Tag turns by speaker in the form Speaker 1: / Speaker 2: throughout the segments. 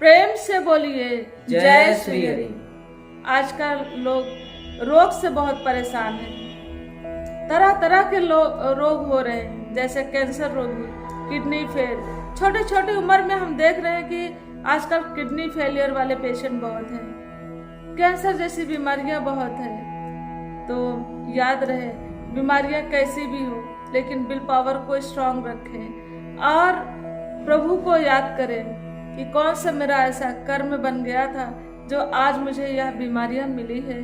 Speaker 1: प्रेम से बोलिए
Speaker 2: जय श्री हरि।
Speaker 1: आजकल लोग रोग से बहुत परेशान हैं। तरह तरह के रोग हो रहे हैं, जैसे कैंसर रोग, किडनी फेल। छोटे छोटे उम्र में हम देख रहे हैं कि आजकल किडनी फेलियर वाले पेशेंट बहुत हैं, कैंसर जैसी बीमारियां बहुत हैं। तो याद रहे, बीमारियां कैसी भी हो, लेकिन विल पावर को स्ट्रांग रखें और प्रभु को याद करें कि कौन सा मेरा ऐसा कर्म बन गया था जो आज मुझे यह बीमारियां मिली है।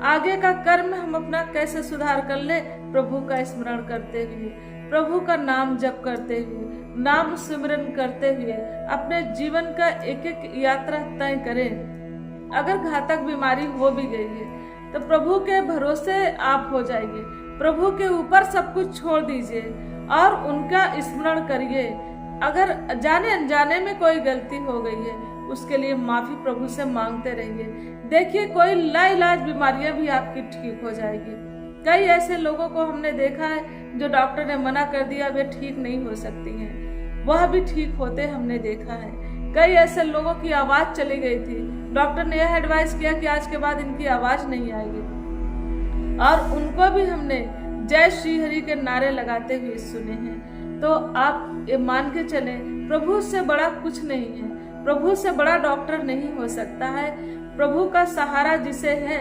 Speaker 1: आगे का कर्म हम अपना कैसे सुधार कर ले, प्रभु का स्मरण करते हुए, प्रभु का नाम जप करते हुए, नाम सिमरन करते हुए अपने जीवन का एक एक यात्रा तय करें। अगर घातक बीमारी हो भी गई है तो प्रभु के भरोसे आप हो जाइए, प्रभु के ऊपर सब कुछ छोड़ दीजिए और उनका स्मरण करिए। अगर जाने अनजाने में कोई गलती हो गई है, उसके लिए माफी प्रभु से मांगते रहिए। देखिए, कोई लाइलाज बीमारियां भी आपकी ठीक हो जाएगी। कई ऐसे लोगों को हमने देखा है जो डॉक्टर ने मना कर दिया वे ठीक नहीं हो सकती हैं, वह भी ठीक होते हमने देखा है। कई ऐसे लोगों की आवाज चली गई थी, डॉक्टर ने यह एडवाइस किया कि आज के बाद इनकी आवाज नहीं आएगी, और उनको भी हमने जय श्री हरि के नारे लगाते हुए सुने हैं। तो आप ये मान के चले, प्रभु से बड़ा कुछ नहीं है, प्रभु से बड़ा डॉक्टर नहीं हो सकता है। प्रभु का सहारा जिसे है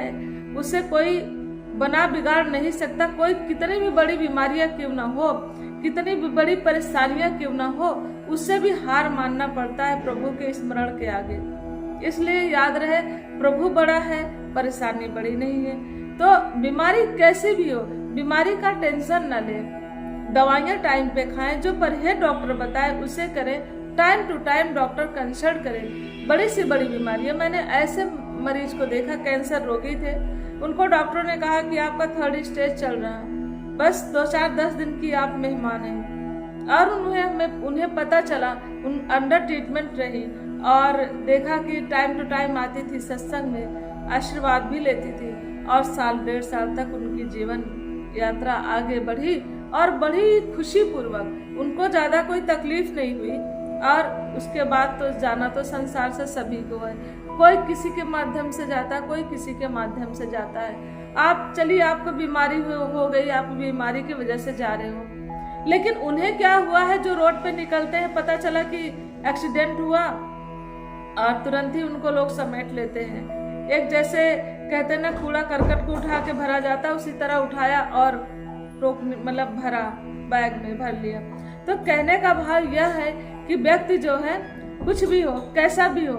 Speaker 1: उसे कोई बना बिगाड़ नहीं सकता। कोई कितनी भी बड़ी बीमारियां क्यों ना हो, कितनी भी बड़ी परेशानियां क्यों ना हो, उससे भी हार मानना पड़ता है प्रभु के स्मरण के आगे। इसलिए याद रहे, प्रभु बड़ा है, परेशानी बड़ी नहीं है। तो बीमारी कैसी भी हो, बीमारी का टेंशन न ले, दवाइयाँ टाइम पे खाएं, जो परहेज डॉक्टर बताए उसे करें, time to time doctor consult करें। बड़ी सी बड़ी बीमारियां, मैंने ऐसे मरीज को देखा, कैंसर रोगी थे, उनको डॉक्टर ने कहा कि आपका 3rd स्टेज चल रहा है, बस 2-4-10 दिन की आप मेहमान हैं। और उन्हें पता चला, उन अंडर ट्रीटमेंट रही और देखा कि टाइम टू टाइम आती थी सत्संग में, आशीर्वाद भी लेती थी, और 1.5 साल तक उनकी जीवन यात्रा आगे बढ़ी और बड़ी खुशी पूर्वक, उनको ज्यादा कोई तकलीफ नहीं हुई। और उसके बाद तो जाना तो संसार से सभी को है, कोई किसी के माध्यम से जाता है, कोई किसी के माध्यम से जाता है। आप चलिए, आपको बीमारी हो गई, आप बीमारी की वजह से जा रहे हो, लेकिन उन्हें क्या हुआ है, जो रोड पे निकलते हैं पता चला कि एक्सीडेंट हुआ और तुरंत ही उनको लोग समेट लेते हैं। एक जैसे कहते हैं ना, कूड़ा करकट को उठा के भरा जाता, उसी तरह उठाया और भरा, बैग में भर लिया। तो कहने का भाव यह है कि व्यक्ति जो है, कुछ भी हो, कैसा भी हो,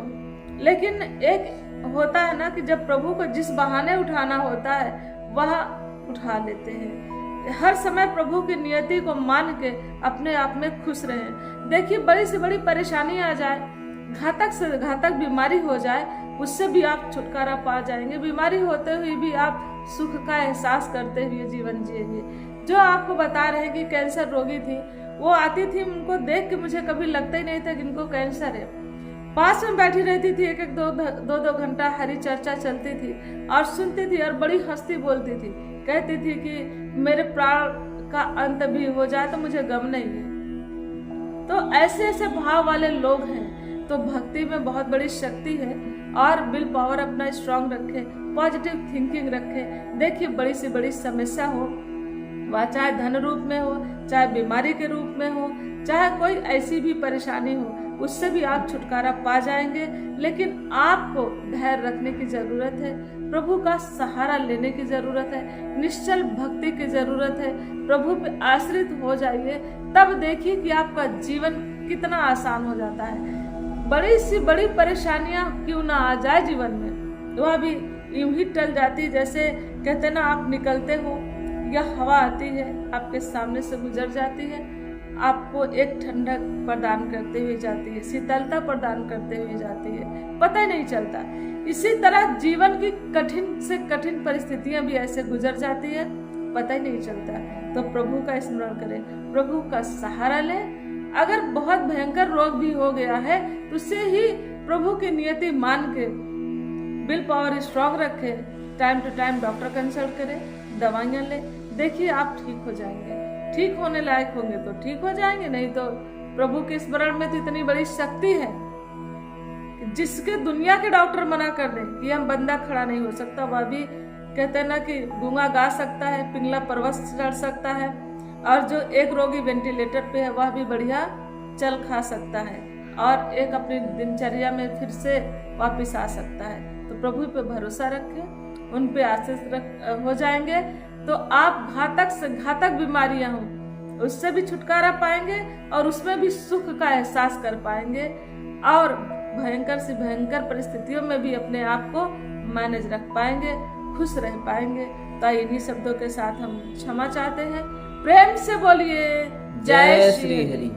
Speaker 1: लेकिन एक होता है ना कि जब प्रभु को जिस बहाने उठाना होता है वह उठा लेते हैं। हर समय प्रभु की नियति को मान के अपने आप में खुश रहें। देखिए, बड़ी से बड़ी परेशानी आ जाए, घातक से घातक बीमारी हो जाए, उससे भी आप छुटकारा पा जाएंगे। बीमारी होते हुए भी आप सुख का एहसास करते हुए जीवन जिएंगे। जो आपको बता रहे हैं कि कैंसर रोगी थी, वो आती थी, उनको देख के मुझे कभी लगता ही नहीं था कि इनको कैंसर है। पास में बैठी रहती थी, 1-2 घंटा हरी चर्चा चलती थी और सुनती थी और बड़ी हंसती बोलती थी, कहती थी कि मेरे प्राण का अंत भी हो जाए तो मुझे गम नहीं है। तो ऐसे ऐसे भाव वाले लोग हैं। तो भक्ति में बहुत बड़ी शक्ति है, और विल पावर अपना स्ट्रांग रखें, पॉजिटिव थिंकिंग रखें। देखिए, बड़ी से बड़ी समस्या हो, वह चाहे धन रूप में हो, चाहे बीमारी के रूप में हो, चाहे कोई ऐसी भी परेशानी हो, उससे भी आप छुटकारा पा जाएंगे। लेकिन आपको धैर्य रखने की जरूरत है, प्रभु का सहारा लेने की जरूरत है, निश्चल भक्ति की जरूरत है। प्रभु पे आश्रित हो जाइए, तब देखिए कि आपका जीवन कितना आसान हो जाता है। बड़ी सी बड़ी परेशानियां क्यों ना आ जाए जीवन में, वह भी यूं ही टल जाती। जैसे कहते ना, आप निकलते हो या हवा आती है, आपके सामने से गुजर जाती है, आपको एक ठंडक प्रदान करते हुए जाती है, शीतलता प्रदान करते हुए जाती है, पता ही नहीं चलता। इसी तरह जीवन की कठिन से कठिन परिस्थितियां भी ऐसे गुजर जाती है, पता ही नहीं चलता। तो प्रभु का स्मरण करें, प्रभु का सहारा लें। अगर बहुत भयंकर रोग भी हो गया है तो उसे ही प्रभु की नियति मान के विल पावर स्ट्रांग रखें, time to time doctor consult करें, दवाइयाँ लें। देखिए, आप ठीक हो जाएंगे। ठीक होने लायक होंगे तो ठीक हो जाएंगे, नहीं तो प्रभु के स्मरण में तो इतनी बड़ी शक्ति है जिसके दुनिया के डॉक्टर मना कर दें कि हम बंदा खड़ा नहीं हो सकता, वह भी कहते हैं ना कि गूंगा गा सकता है, पिंगला पर्वत चढ़ सकता है, और जो एक रोगी वेंटिलेटर पे है वह भी बढ़िया चल खा सकता है और एक अपनी दिनचर्या में फिर से वापस आ सकता है। तो प्रभु पे भरोसा रखें, उन पे आश्रित हो जाएंगे तो आप घातक से घातक बीमारियां हों उससे भी छुटकारा पाएंगे और उसमें भी सुख का एहसास कर पाएंगे और भयंकर से भयंकर परिस्थितियों में भी अपने आप को मैनेज रख पाएंगे, खुश रह पाएंगे। तो इन्हीं शब्दों के साथ हम क्षमा चाहते हैं। प्रेम से बोलिए जय श्री हरि।